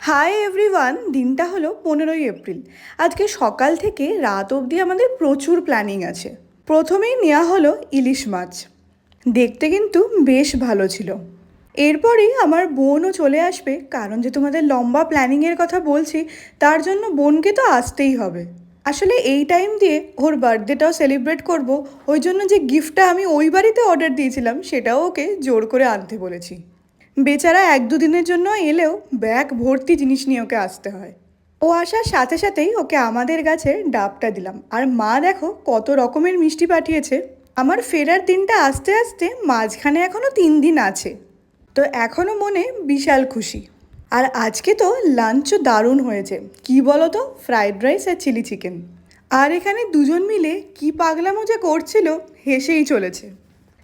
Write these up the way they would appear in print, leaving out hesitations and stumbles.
Hi everyone, দিনটা হলো 15ই April. আজকে সকাল থেকে রাত অবধি আমাদের প্রচুর প্ল্যানিং আছে। প্রথমেই নেওয়া হলো ইলিশ মাছ। দেখতে কিন্তু বেশ ভালো ছিল। এরপরেই আমার বোনও চলে আসবে, কারণ যে তোমাদের লম্বা প্ল্যানিংয়ের কথা বলছি, তার জন্য বোনকে তো আসতেই হবে। আসলে এই টাইম দিয়ে ওর বার্থডেটাও সেলিব্রেট করব, ওই জন্য যে গিফটটা আমি ওই বাড়িতে অর্ডার দিয়েছিলাম সেটাও ওকে জোর করে আনতে বলেছি। বেচারা এক দুদিনের জন্য এলেও ব্যাগ ভর্তি জিনিস নিয়ে ওকে আসতে হয়। ও আসার সাথে সাথেই ওকে আমাদের গাছের ডাবটা দিলাম, আর মা দেখো কত রকমের মিষ্টি পাঠিয়েছে। আমার ফেরার দিনটা আসতে আসতে মাঝখানে এখনও 3 দিন আছে, তো এখনও মনে বিশাল খুশি। আর আজকে তো লাঞ্চও দারুণ হয়েছে। কি বলো তো, ফ্রাইড রাইস আর চিলি চিকেন। আর এখানে দুজন মিলে কি পাগলামো যে করছিল, হেসেই চলেছে।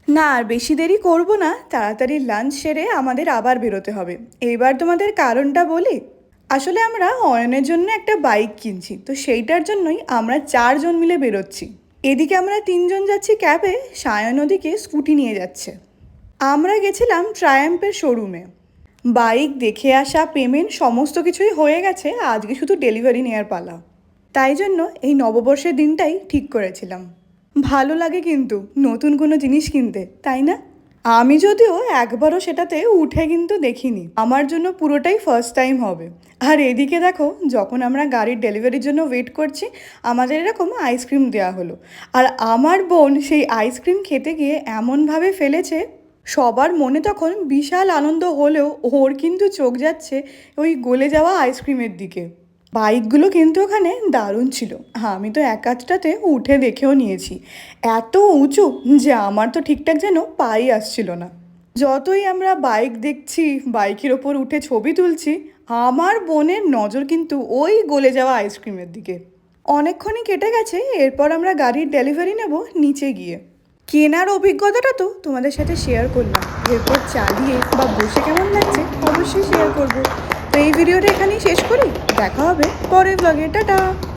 না আর বেশি দেরি করব না, তাড়াতাড়ি লাঞ্চ সেরে আমাদের আবার বেরোতে হবে। এইবার তোমাদের কারণটা বলি। আসলে আমরা অয়নের জন্য একটা বাইক কিনছি, তো সেইটার জন্যই আমরা 4জন মিলে বেরোচ্ছি। এদিকে আমরা 3জন যাচ্ছি ক্যাবে, সায়ন ওদিকে স্কুটি নিয়ে যাচ্ছে। আমরা গেছিলাম ট্রায়াম্পের শোরুমে। বাইক দেখে আসা, পেমেন্ট সমস্ত কিছুই হয়ে গেছে, আজকে শুধু ডেলিভারি নেওয়ার পালা। তাই জন্য এই নববর্ষের দিনটাই ঠিক করেছিলাম। ভালো লাগে কিন্তু নতুন কোনো জিনিস কিনতে, তাই না? আমি যদিও একবারও সেটাতে উঠে কিন্তু দেখিনি, আমার জন্য পুরোটাই ফার্স্ট টাইম হবে। আর এদিকে দেখো, যখন আমরা গাড়ির ডেলিভারির জন্য ওয়েট করছি, আমাদের এরকম আইসক্রিম দেওয়া হলো। আর আমার বোন সেই আইসক্রিম খেতে গিয়ে এমনভাবে ফেলেছে, সবার মনে তখন বিশাল আনন্দ হলেও ওর কিন্তু চোখ যাচ্ছে ওই গলে যাওয়া আইসক্রিমের দিকে। বাইকগুলো কিন্তু ওখানে দারুণ ছিল। আমি তো এক আধটাতে উঠে দেখেও নিয়েছি। এত উঁচু যে আমার তো ঠিকঠাক যেন পাই আসছিল না। যতই আমরা বাইক দেখছি, বাইকের ওপর উঠে ছবি তুলছি, আমার বোনের নজর কিন্তু ওই গলে যাওয়া আইসক্রিমের দিকে। অনেকক্ষণই কেটে গেছে, এরপর আমরা গাড়ির ডেলিভারি নেব নিচে গিয়ে। কেনার অভিজ্ঞতাটা তো তোমাদের সাথে শেয়ার করলাম, এরপর চালিয়ে বা বসে কেমন লাগছে অবশ্যই শেয়ার করব। তো এই ভিডিওটা এখানেই শেষ করি, দেখা হবে পরের ব্লগে। টাটা।